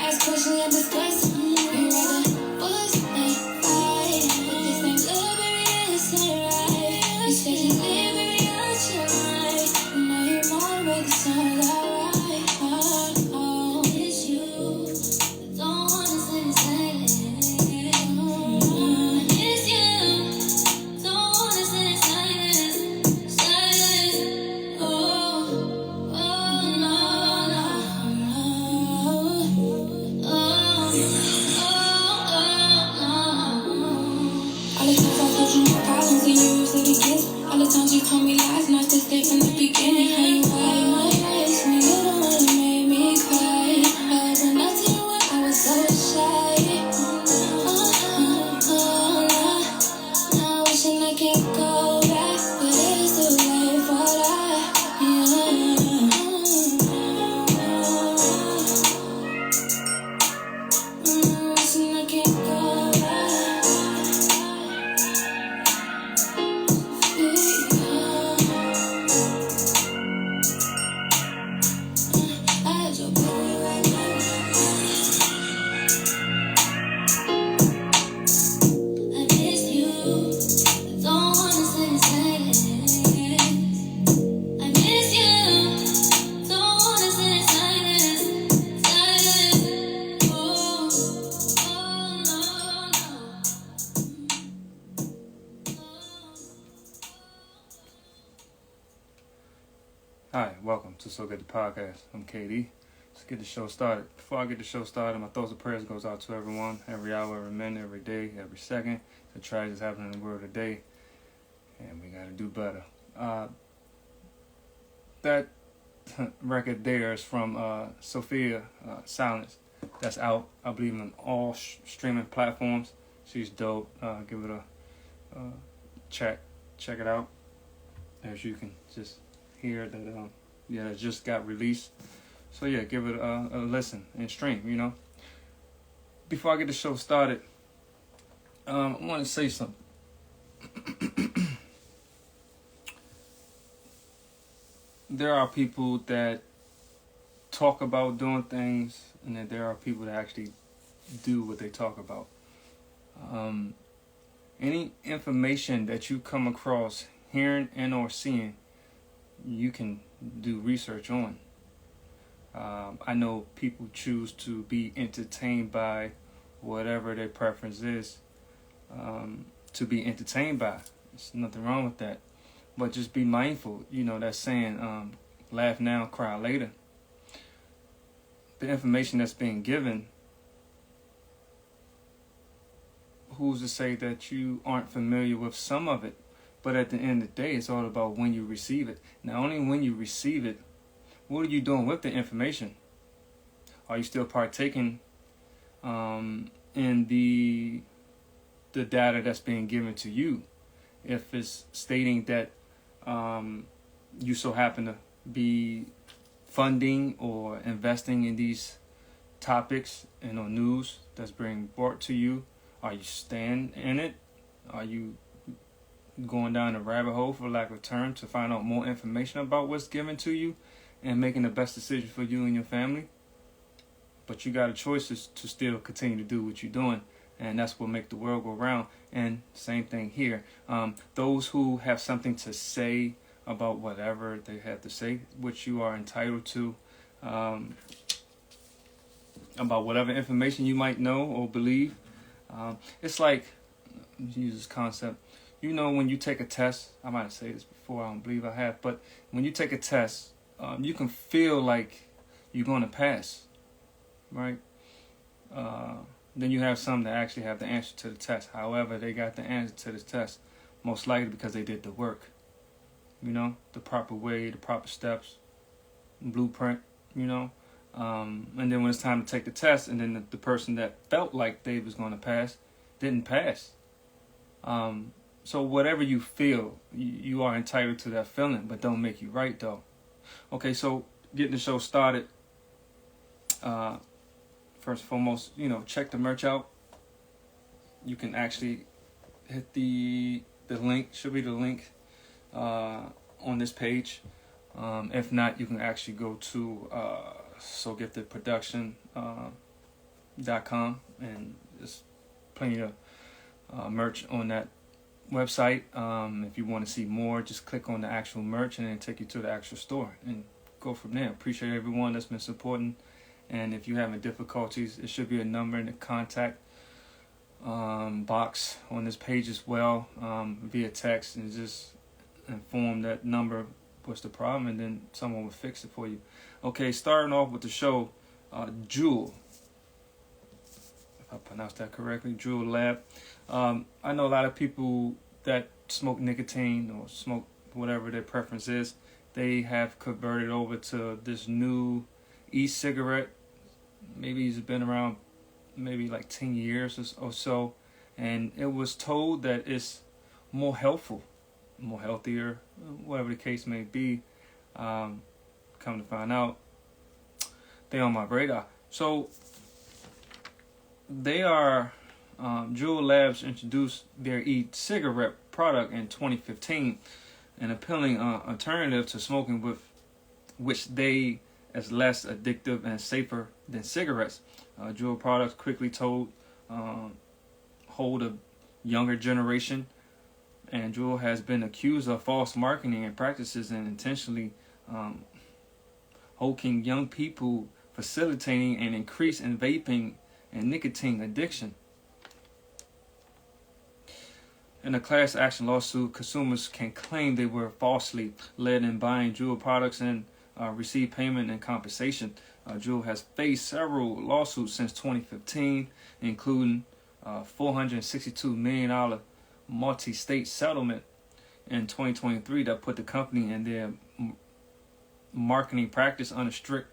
ask questions and discuss. You rather force and fight. This ain't love, baby, this ain't right. You say you live, baby, out your mind. And now you're mad, but it's not alright. Oh, it's you. I don't wanna say the same. It's you. Don't wanna say the same. Silence. Oh, no, no, no. All the times I told you my problems and you used it against. All the times you told me lies, not to stay from the beginning. How you miss me? You the one that made me cry. I opened up to you when I was so shy. Now wishing I could go back, but it's too late for that. Wishing I could go back. I had your baby right now. I miss you. I don't wanna say the same. I miss you. Don't wanna say the same. Silence. Oh, Hi, welcome to So Good the Podcast. I'm KD. Let's get the show started. Before I get the show started, my thoughts and prayers goes out to everyone, every hour, every minute, every day, every second. The tragedies happening in the world today, and we gotta do better. That record there is from Sophia Silence. That's out, I believe, on all streaming platforms. She's dope. Give it a check it out. As you can just hear that it just got released. So yeah, give it a listen and stream, you know. Before I get the show started, I want to say something. There are people that talk about doing things, and then there are people that actually do what they talk about. Any information that you come across hearing and or seeing, you can do research on. I know people choose to be entertained by whatever their preference is, to be entertained by. There's nothing wrong with that. But just be mindful, you know, that saying, laugh now, cry later. The information that's being given, who's to say that you aren't familiar with some of it? But at the end of the day, it's all about when you receive it. Not only when you receive it, what are you doing with the information? Are you still partaking in the data that's being given to you? If it's stating that you so happen to be funding or investing in these topics and on news that's being brought to you, are you staying in it? Are you going down a rabbit hole, for lack of a term, to find out more information about what's given to you and making the best decision for you and your family? But you got a choice to still continue to do what you're doing, and that's what makes the world go round. And same thing here. Those who have something to say about whatever they have to say, which you are entitled to, about whatever information you might know or believe. It's like, use this concept. You know, when you take a test, I might have said this before, I don't believe I have, but when you take a test, you can feel like you're going to pass, right? Then you have some that actually have the answer to the test. However, they got the answer to the test, most likely because they did the work. You know, the proper way, the proper steps, blueprint, you know. And then when it's time to take the test, and then the person that felt like they was going to pass didn't pass. So whatever you feel, you are entitled to that feeling, but don't make you right, though. Okay, so getting the show started, first and foremost, you know, check the merch out. You can actually hit the link, should be the link on this page. If not, you can actually go to So Gifted Production and there's plenty of merch on that website. If you want to see more, just click on the actual merch and then take you to the actual store and go from there. Appreciate everyone that's been supporting, and if you're having difficulties, it should be a number in the contact box on this page as well, via text, and just inform that number what's the problem, and then someone will fix it for you. Okay, starting off with the show, Juul, if I pronounced that correctly, Juul Lab. I know a lot of people that smoke nicotine or smoke whatever their preference is. They have converted over to this new e-cigarette. Maybe it's been around maybe like 10 years or so, and it was told that it's more helpful, more healthier, whatever the case may be. Come to find out, they on my radar. So they are, Juul Labs introduced their e-cigarette product in 2015, an appealing alternative to smoking, with which they as less addictive and safer than cigarettes. Juul products quickly hold a younger generation, and Juul has been accused of false marketing and practices and intentionally holding young people, facilitating an increase in vaping and nicotine addiction. In a class action lawsuit, consumers can claim they were falsely led in buying Juul products and receive payment and compensation. Juul has faced several lawsuits since 2015, including $462 million multi-state settlement in 2023 that put the company and their marketing practice under strict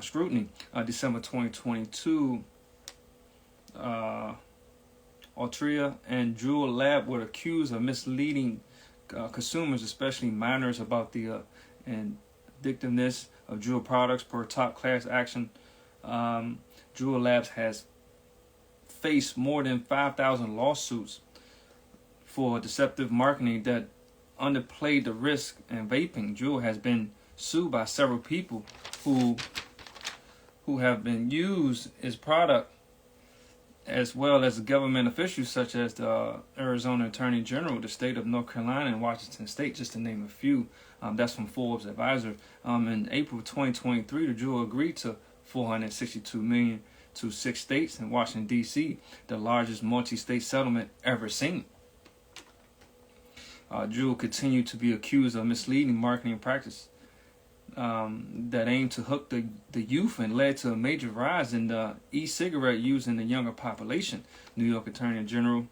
scrutiny. December 2022, Altria and Juul Lab were accused of misleading consumers, especially minors, about the addictiveness of Juul products. Per top class action, Juul Labs has faced more than 5,000 lawsuits for deceptive marketing that underplayed the risk in vaping. Juul has been sued by several people who have been used its product, as well as government officials such as the Arizona Attorney General, the state of North Carolina, and Washington State, just to name a few. That's from Forbes Advisor. In April 2023, the Juul agreed to $462 million to 6 states and Washington, D.C., the largest multi-state settlement ever seen. Juul continued to be accused of misleading marketing practice that aimed to hook the youth and led to a major rise in the e-cigarette use in the younger population. New York Attorney General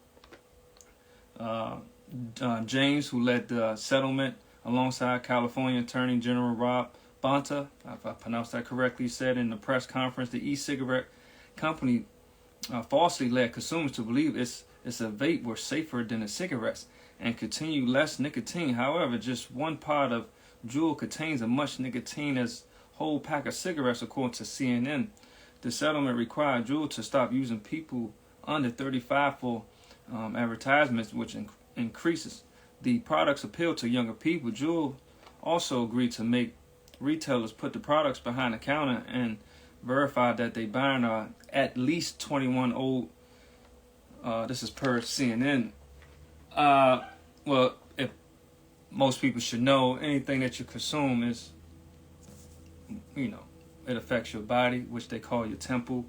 James, who led the settlement alongside California Attorney General Rob Bonta, if I pronounced that correctly, said in the press conference the e-cigarette company falsely led consumers to believe it's a vape were safer than the cigarettes and continue less nicotine. However, just one pod of Juul contains as much nicotine as whole pack of cigarettes, according to CNN. The settlement required Juul to stop using people under 35 for advertisements, which increases the product's appeal to younger people. Juul also agreed to make retailers put the products behind the counter and verify that they buying are at least 21 old. This is per CNN. Well, if most people should know, anything that you consume is, it affects your body, which they call your temple.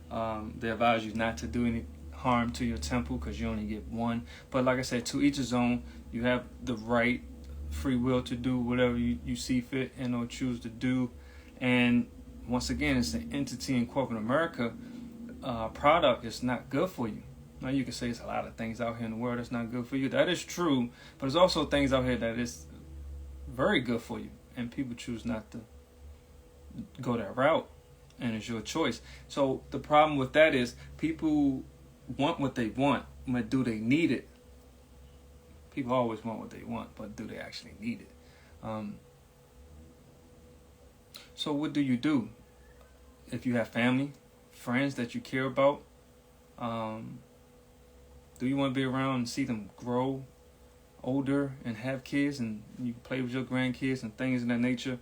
They advise you not to do any harm to your temple because you only get one. But like I said, to each his own. You have the right, free will to do whatever you see fit and or choose to do. And once again, it's an entity in corporate America. Product is not good for you. Now you can say there's a lot of things out here in the world that's not good for you. That is true, but there's also things out here that is very good for you, and people choose not to go that route, and it's your choice. So the problem with that is people want what they want, but do they need it? People always want what they want, but do they actually need it? So what do you do if you have family, friends that you care about? Do you want to be around and see them grow older and have kids, and you play with your grandkids and things of that nature?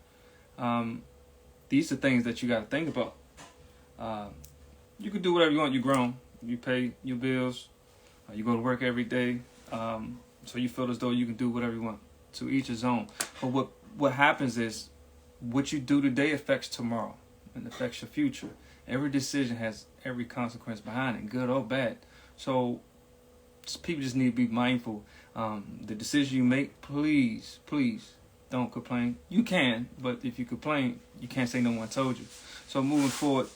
These are things that you got to think about. You can do whatever you want. You're grown. You pay your bills. You go to work every day. So you feel as though you can do whatever you want. To each his own. But what happens is, what you do today affects tomorrow and affects your future. Every decision has every consequence behind it, good or bad. So people just need to be mindful. The decision you make, please don't complain. You can, but if you complain, you can't say no one told you. So moving forward,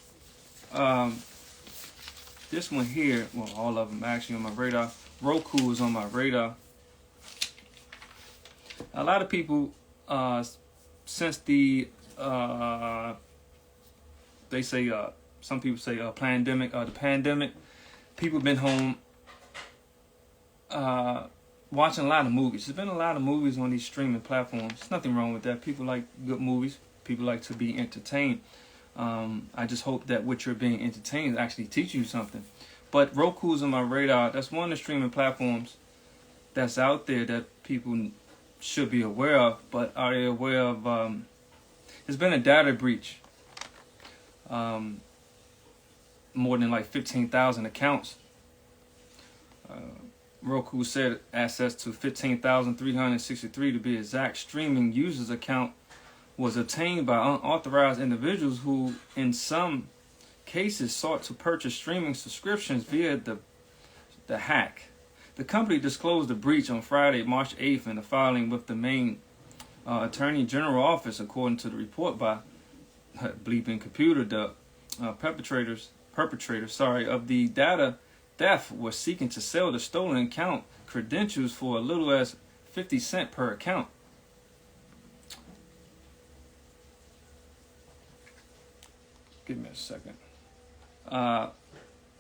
this one here, well, all of them actually on my radar. Roku is on my radar. A lot of people, since the they say some people say pandemic, the pandemic, people have been home watching a lot of movies. There's been a lot of movies on these streaming platforms. There's nothing wrong with that. People like good movies. People like to be entertained. I just hope that what you're being entertained actually teach you something. But Roku's on my radar. That's one of the streaming platforms that's out there that people should be aware of. But are they aware of? There's been a data breach. More than like 15,000 accounts. Roku said access to 15,363 to be exact streaming users account was obtained by unauthorized individuals who, in some cases, sought to purchase streaming subscriptions via the hack. The company disclosed the breach on Friday, March 8th, in a filing with the Maine Attorney General Office, according to the report by Bleeping Computer. The perpetrators of the data theft were seeking to sell the stolen account credentials for as little as 50 cents per account. Give me a second.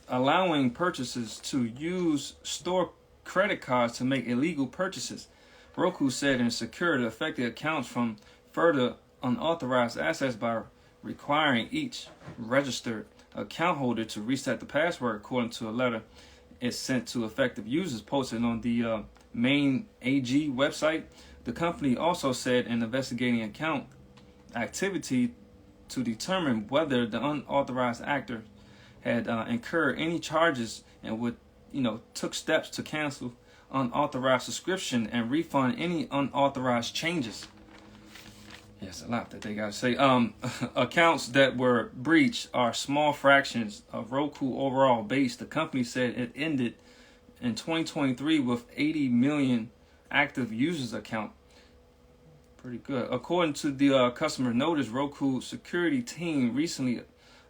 Allowing purchasers to use store credit cards to make illegal purchases. Roku said and secured the affected accounts from further unauthorized access by requiring each registered account holder to reset the password, according to a letter it sent to affected users posted on the Maine AG website. The company also said in investigating account activity to determine whether the unauthorized actor had incurred any charges and took steps to cancel unauthorized subscription and refund any unauthorized changes. Yes, a lot that they got to say. Accounts that were breached are small fractions of Roku overall base. The company said it ended in 2023 with 80 million active users account. Pretty good. According to the customer notice, Roku security team recently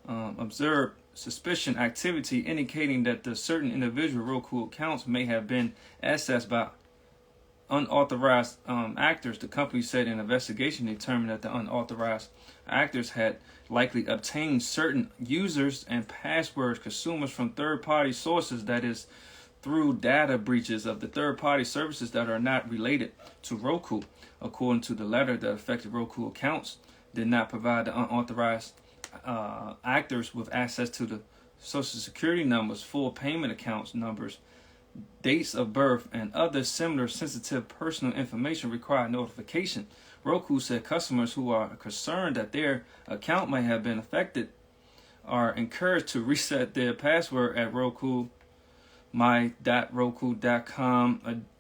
observed suspicion activity indicating that the certain individual Roku accounts may have been accessed by unauthorized actors. The company said an investigation determined that the unauthorized actors had likely obtained certain users and passwords consumers from third-party sources, that is, through data breaches of the third-party services that are not related to Roku. According to the letter, the affected Roku accounts did not provide the unauthorized actors with access to the social security numbers, full payment accounts numbers, dates of birth, and other similar sensitive personal information required notification. Roku said customers who are concerned that their account may have been affected are encouraged to reset their password at my.roku.com.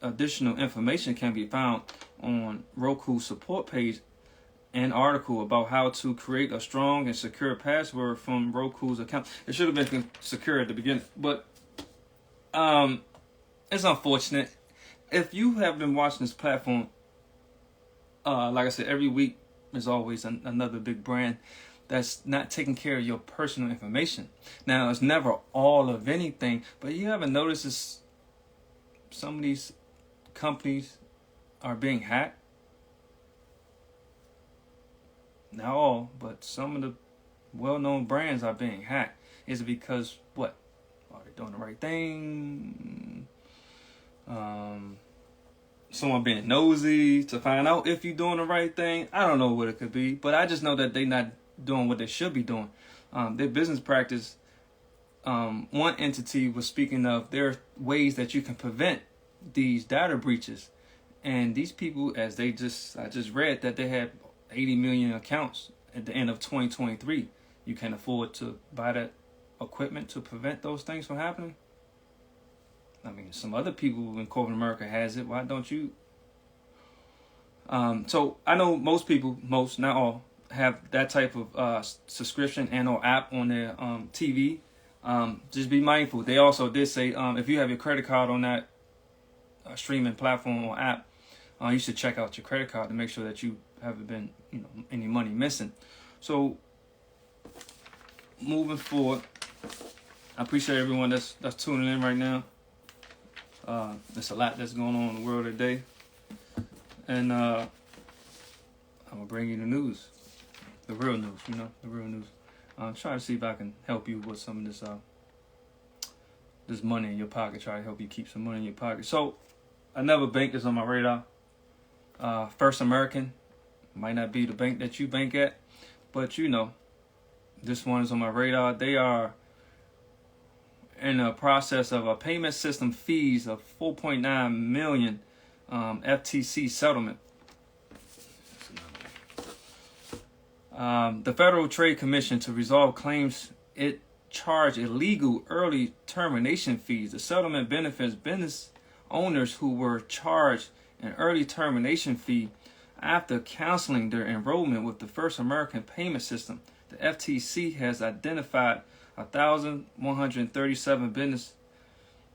Additional information can be found on Roku support page. An article about how to create a strong and secure password from Roku's account. It should have been secure at the beginning, but it's unfortunate. If you have been watching this platform, like I said, every week there's always another big brand that's not taking care of your personal information. Now, it's never all of anything, but you haven't noticed this, some of these companies are being hacked? Not all, but some of the well-known brands are being hacked. Is it because, what? Are they doing the right thing? Someone being nosy to find out if you're doing the right thing? I don't know what it could be, but I just know that they're not doing what they should be doing. Their business practice, one entity was speaking of there are ways that you can prevent these data breaches. And these people, I just read that they had 80 million accounts at the end of 2023. You can afford to buy that equipment to prevent those things from happening? I mean, some other people in corporate America has it. Why don't you? So I know most people, not all, have that type of subscription and or app on their TV. Just be mindful. They also did say if you have your credit card on that streaming platform or app, you should check out your credit card to make sure that you haven't been, any money missing. So moving forward, I appreciate everyone that's tuning in right now. There's a lot that's going on in the world today, and I'm gonna bring you the news, the real news. The real news. I'm trying to see if I can help you with some of this money in your pocket. Try to help you keep some money in your pocket. So another bank is on my radar. First American might not be the bank that you bank at, but this one is on my radar. They are in the process of a payment system fees of 4.9 million FTC settlement. The Federal Trade Commission to resolve claims it charged illegal early termination fees. The settlement benefits business owners who were charged an early termination fee after canceling their enrollment with the First American payment system. The FTC has identified 1,137 business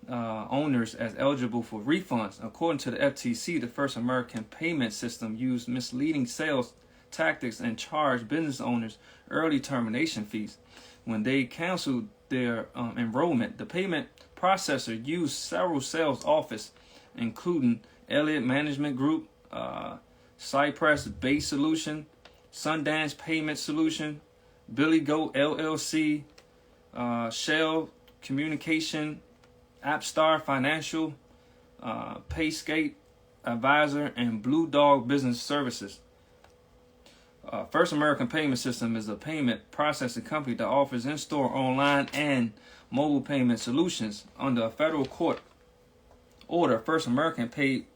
owners as eligible for refunds. According to the FTC, the First American payment system used misleading sales tactics and charged business owners early termination fees when they canceled their enrollment. The payment processor used several sales offices, including Elliott Management Group, Cypress Base Solution, Sundance Payment Solution, Billy Goat LLC, Shell Communication, AppStar Financial, Payscape Advisor, and Blue Dog Business Services. First American Payment System is a payment processing company that offers in-store, online, and mobile payment solutions. Under a federal court order, First American paid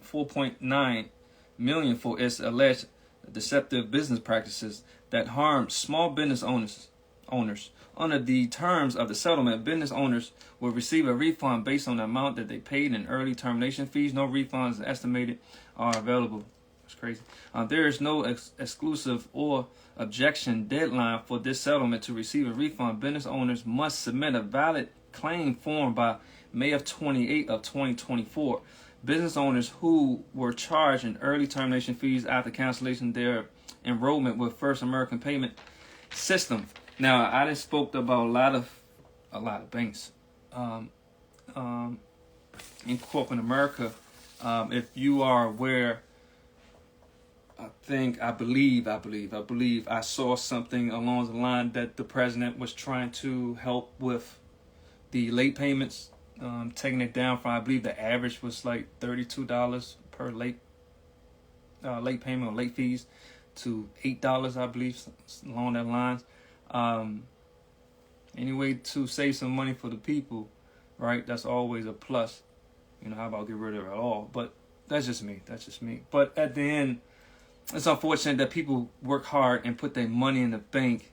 $4.9 million for its alleged deceptive business practices that harmed small business owners. Under the terms of the settlement, business owners will receive a refund based on the amount that they paid in early termination fees. No refunds estimated are available. It's crazy. There is no exclusive or objection deadline for this settlement. To receive a refund, business owners must submit a valid claim form by May of 2024. Business owners who were charged in early termination fees after cancellation their enrollment with First American Payment System. Now, I just spoke about a lot of banks in corporate America. If you are aware, I believe I saw something along the line that the president was trying to help with the late payments, taking it down from, I believe the average was like $32 per late payment or late fees to $8, I believe, along that lines. Anyway, to save some money for the people, right? That's always a plus. How about get rid of it all? But that's just me. But at the end, it's unfortunate that people work hard and put their money in the bank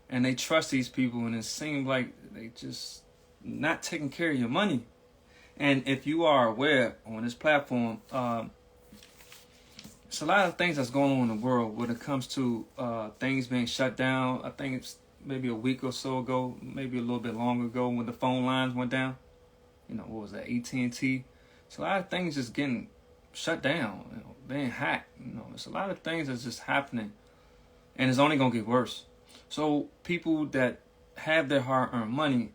and they trust these people, and it seems like they just not taking care of your money. And if you are aware on this platform, it's a lot of things that's going on in the world when it comes to things being shut down. I think it's maybe a week or so ago, maybe a little bit longer ago, when the phone lines went down. What was that, AT&T? So a lot of things just getting shut down, being hacked. There's a lot of things that's just happening, and it's only gonna get worse. So people that have their hard-earned money,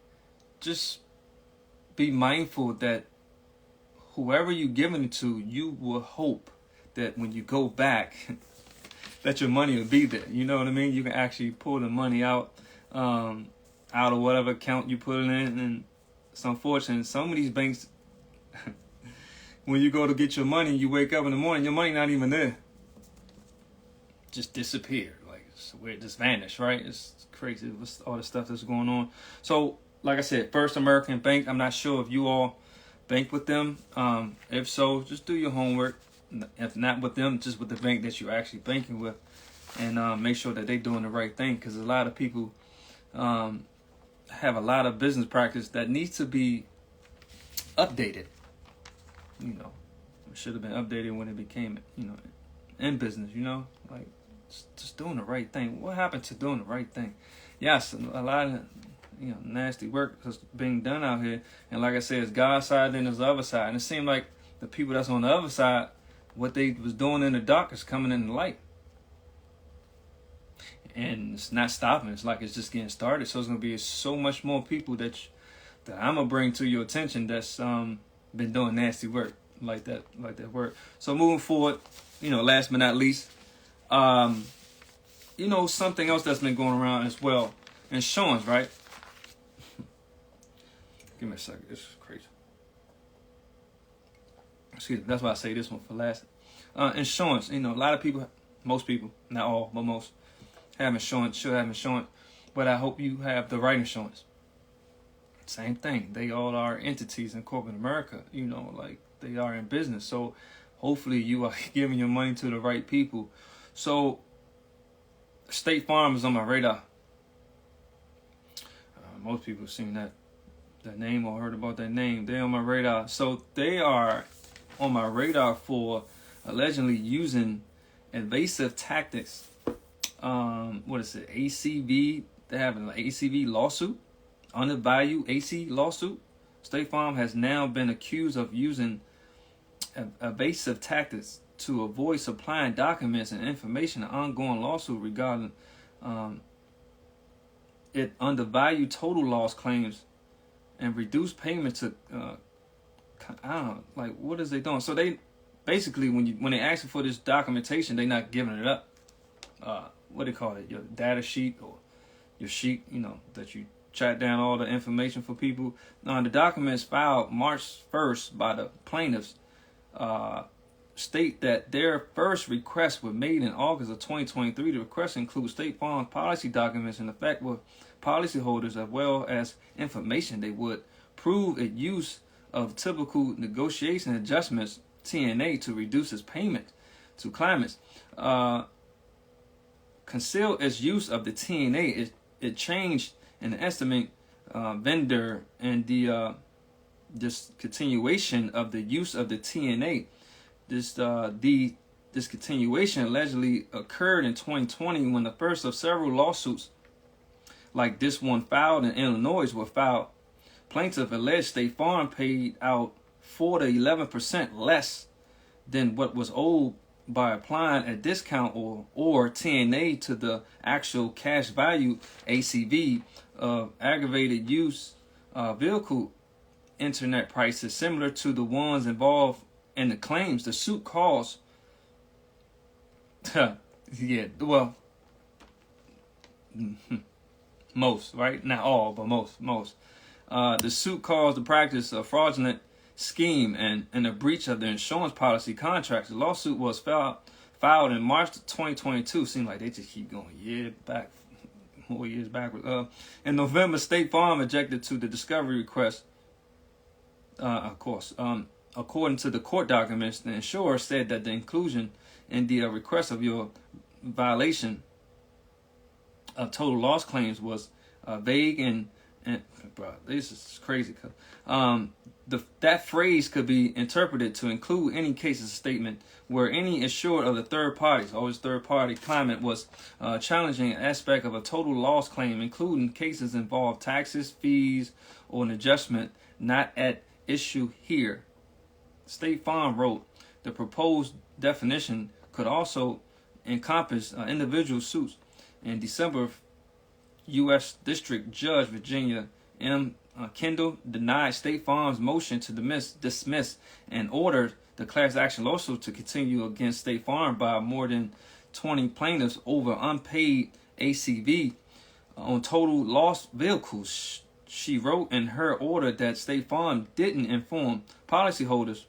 just be mindful that whoever you're giving it to, you will hope that when you go back, that your money will be there. You know what I mean? You can actually pull the money out of whatever account you put it in. And it's unfortunate. Some of these banks, when you go to get your money, you wake up in the morning, your money not even there. Just disappeared. Like, it just vanished, right? It's crazy with all the stuff that's going on. So, like I said, First American Bank, I'm not sure if you all bank with them. If so, just do your homework. If not with them, just with the bank that you're actually banking with, and make sure that they're doing the right thing, because a lot of people have a lot of business practice that needs to be updated. You know, it should have been updated when it became, you know, in business. You know, like just doing the right thing. What happened to doing the right thing? Yes, a lot of, you know, nasty work is being done out here, and like I said, it's God's side, then there's the other side, and it seemed like the people that's on the other side, what they was doing in the dark is coming in the light, and it's not stopping. It's like it's just getting started. So it's gonna be so much more people that I'm gonna bring to your attention that's been doing nasty work like that work. So moving forward, you know, last but not least, you know, something else that's been going around as well, insurance, right? Give me a second. This is crazy. Excuse me. That's why I say this one for last. Insurance. You know, a lot of people, most people, not all, but most, have insurance, should have insurance. But I hope you have the right insurance. Same thing. They all are entities in corporate America. You know, like they are in business. So hopefully you are giving your money to the right people. So State Farm is on my radar. Most people have seen that name or heard about that name. They're on my radar. So they are on my radar for allegedly using evasive tactics. What is it? ACV. They have an ACV lawsuit, undervalued AC lawsuit. State Farm has now been accused of using evasive tactics to avoid supplying documents and information. An ongoing lawsuit regarding it undervalued total loss claims and reduced payments to I don't know, like what is they doing? So they basically when they ask for this documentation, they're not giving it up. What do they call it? Your data sheet or your sheet, you know, that you track down all the information for people. The documents filed March 1st by the plaintiffs state that their first requests were made in August of 2023. The requests include State Farm's policy documents in effect with policyholders, as well as information they would prove its use of typical negotiation adjustments, TNA, to reduce its payment to claimants. Conceal its use of the TNA. It changed an estimate vendor and the discontinuation of the use of the TNA. This discontinuation allegedly occurred in 2020 when the first of several lawsuits like this one filed in Illinois were filed. Plaintiff alleged State Farm paid out 4 to 11% less than what was owed by applying a discount or TNA to the actual cash value ACV of aggravated use vehicle internet prices similar to the ones involved in the claims. The suit calls yeah, well, most, right? Not all, but most. The suit calls the practice of fraudulent scheme and a breach of the insurance policy contracts. The lawsuit was filed in March 2022. Seems like they just keep going more years backwards. In November, State Farm objected to the discovery request. Of course, according to the court documents, the insurer said that the inclusion in the request of your violation of total loss claims was vague and bro, this is crazy. That phrase could be interpreted to include any cases statement where any insured of the third parties, always third party claimant, was challenging an aspect of a total loss claim, including cases involved taxes, fees, or an adjustment not at issue here. State Farm wrote the proposed definition could also encompass individual suits. In December, U.S. District Judge Virginia M. Kendall denied State Farm's motion to dismiss and ordered the class action lawsuit to continue against State Farm by more than 20 plaintiffs over unpaid ACV on total loss vehicles. She wrote in her order that State Farm didn't inform policyholders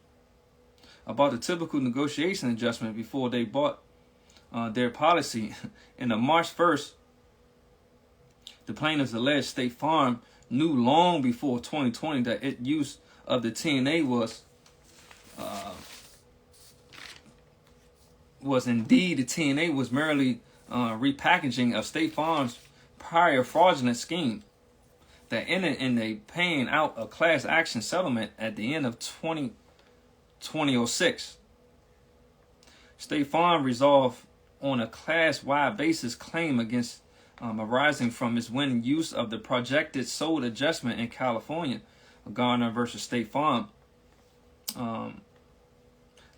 about the typical negotiation adjustment before they bought their policy. In the March 1st, the plaintiffs alleged State Farm knew long before 2020 that its use of the TNA was indeed the TNA was merely repackaging of State Farm's prior fraudulent scheme. that ended in a paying out a class action settlement at the end of 2006. State Farm resolved on a class-wide basis claim against arising from its winning use of the projected sold adjustment in California, Garner versus State Farm.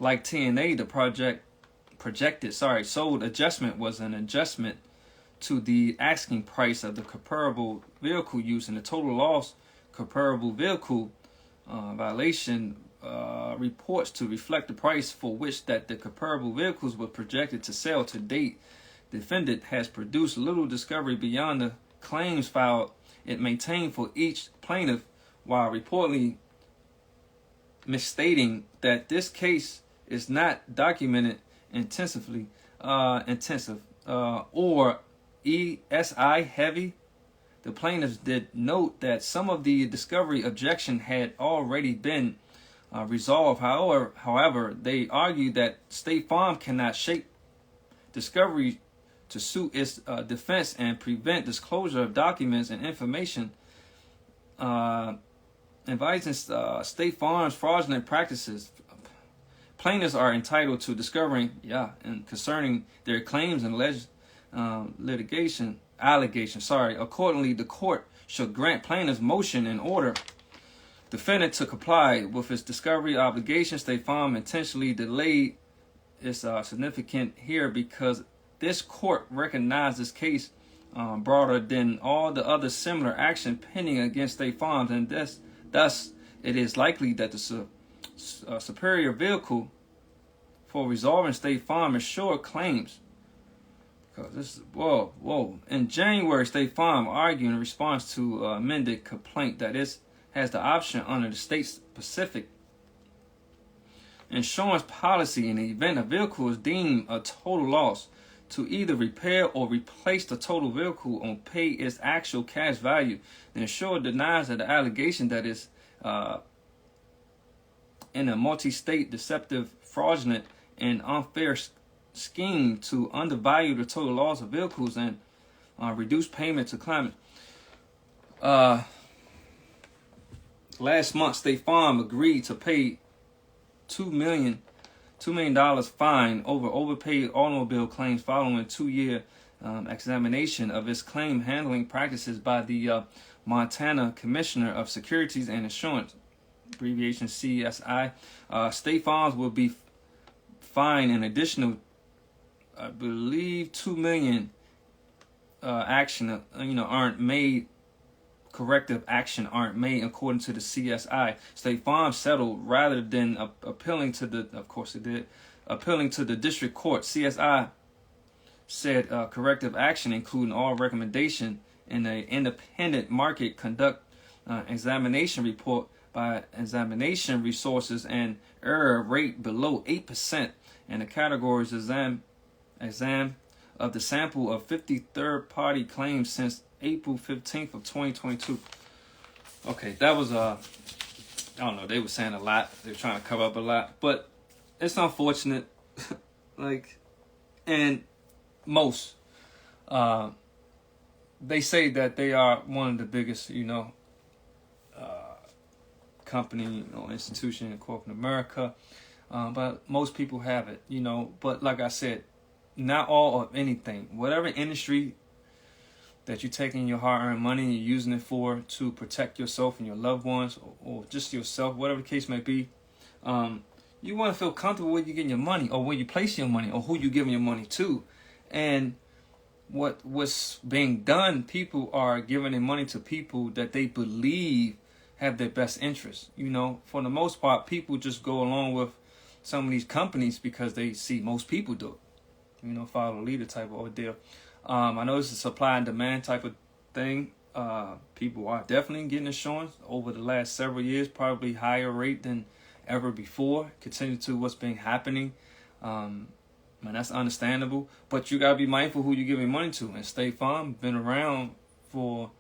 Like TNA, the projected sold adjustment was an adjustment to the asking price of the comparable vehicle use, and the total loss comparable vehicle violation reports to reflect the price for which that the comparable vehicles were projected to sell. To date, defendant has produced little discovery beyond the claims filed it maintained for each plaintiff, while reportedly misstating that this case is not documented intensive or ESI heavy. The plaintiffs did note that some of the discovery objection had already been resolved. However, they argued that State Farm cannot shape discovery to suit its defense and prevent disclosure of documents and information inviting State Farm's fraudulent practices. Plaintiffs are entitled to discovering, and concerning their claims and allegations. Accordingly, the court should grant plaintiffs' motion in order defendant to comply with its discovery obligation. State Farm intentionally delayed is significant here because this court recognized this case broader than all the other similar action pending against State Farm, and thus it is likely that the superior vehicle for resolving State Farm assured claims. Because this is whoa. In January, State Farm argued in response to amended complaint that it has the option under the state's specific insurance policy in the event a vehicle is deemed a total loss to either repair or replace the total vehicle or pay its actual cash value. The insurer denies that the allegation that is in a multi-state deceptive, fraudulent, and unfair scheme to undervalue the total loss of vehicles and reduce payment to claimant. Last month, State Farm agreed to pay $2 million fine over overpaid automobile claims following a 2-year examination of its claim handling practices by the Montana Commissioner of Securities and Insurance, abbreviation CSI. State Farms will be fined an additional, I believe, $2 million corrective action aren't made according to the CSI. State Farm settled rather than appealing to the district court. CSI said corrective action, including all recommendation in an independent market conduct examination report by examination resources and error rate below 8%, and the categories exam of the sample of 50 third-party claims since April 15th of 2022. Okay, that was I don't know, they were saying a lot. They were trying to cover up a lot, but it's unfortunate. And most they say that they are one of the biggest, company, institution in corporate America. But most people have it, But like I said, not all of anything. Whatever industry that you're taking your hard-earned money and you're using it for to protect yourself and your loved ones, or just yourself, whatever the case may be, you want to feel comfortable where you're getting your money, or where you place your money, or who you're giving your money to. And what's being done, people are giving their money to people that they believe have their best interests. For the most part, people just go along with some of these companies because they see most people do it. Follow the leader type of ordeal. I know it's a supply and demand type of thing. People are definitely getting insurance over the last several years, probably higher rate than ever before, continue to what's been happening. And that's understandable, but you gotta be mindful who you're giving money to. And State Farm been around for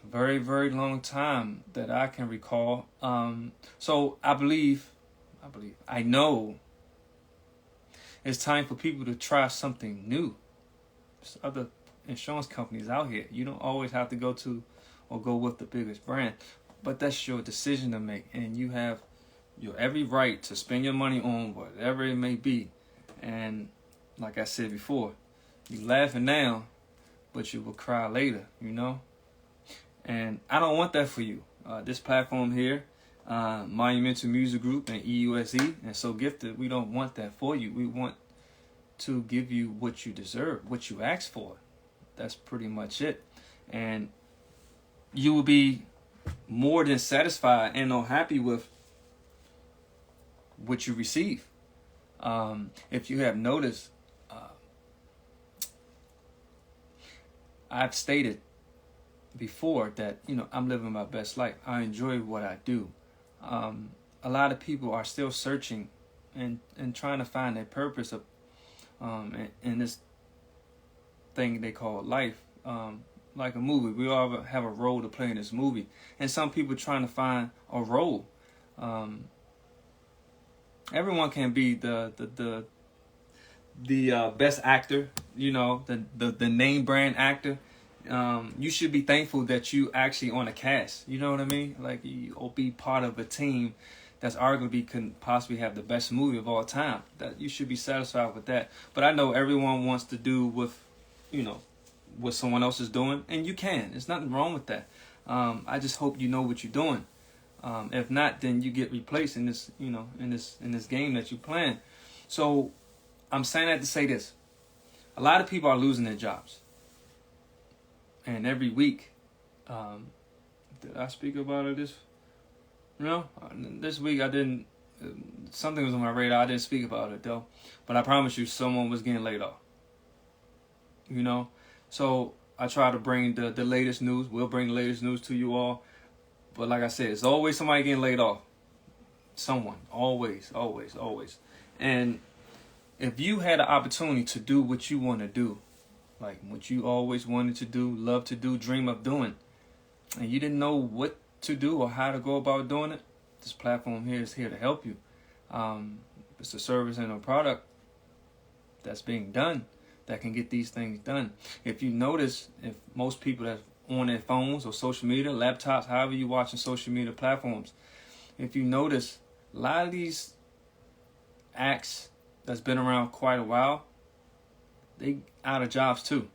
a very, very long time that I can recall. So I know it's time for people to try something new. There's other insurance companies out here. You don't always have to go to or go with the biggest brand. But that's your decision to make, and you have your every right to spend your money on whatever it may be. And like I said before, you laughing now, but you will cry later, you know? And I don't want that for you. This platform here, Monumental Music Group and EUSE and So Gifted, we don't want that for you. We want to give you what you deserve, what you asked for. That's pretty much it. And you will be more than satisfied and happy with what you receive. If you have noticed, I've stated before that, I'm living my best life. I enjoy what I do. A lot of people are still searching and trying to find their purpose of in this thing they call life. Like a movie, we all have a role to play in this movie, and some people trying to find a role. Everyone can be the best actor, the name brand actor. You should be thankful that you actually on a cast. You know what I mean? Like, you'll be part of a team that's arguably can possibly have the best movie of all time. That you should be satisfied with that. But I know everyone wants to do with, what someone else is doing, and you can. There's nothing wrong with that. I just hope you know what you're doing. If not, then you get replaced in this, in this game that you're playing. So I'm saying that to say this: a lot of people are losing their jobs, and every week, did I speak about it this? No, this week I didn't. Something was on my radar. I didn't speak about it though, but I promise you, someone was getting laid off. So I try to bring the latest news. We'll bring the latest news to you all. But like I said, it's always somebody getting laid off. Someone. Always, always, always. And if you had an opportunity to do what you want to do, like what you always wanted to do, love to do, dream of doing, and you didn't know what to do or how to go about doing it, this platform here is here to help you. It's a service and a product that's being done that can get these things done. If you notice, if most people that's on their phones or social media, laptops, however you watching social media platforms, if you notice, a lot of these acts that's been around quite a while, they out of jobs too.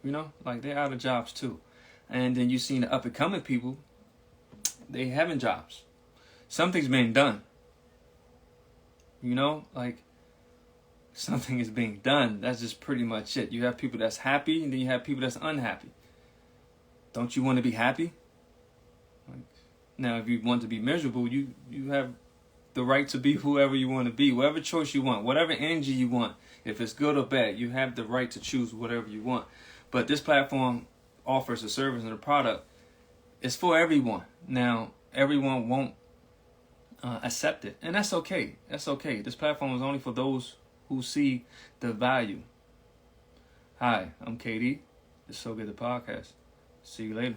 They're out of jobs too. And then you seen the up and coming people, they having jobs. Something's being done. Something is being done. That's just pretty much it. You have people that's happy, and then you have people that's unhappy. Don't you want to be happy? Now, if you want to be miserable, you have the right to be whoever you want to be, whatever choice you want, whatever energy you want. If it's good or bad, you have the right to choose whatever you want. But this platform offers a service and a product. It's for everyone. Now, everyone won't accept it, and that's okay. That's okay. This platform is only for those who see the value. Hi, I'm KD. It's So Good the Podcast. See you later.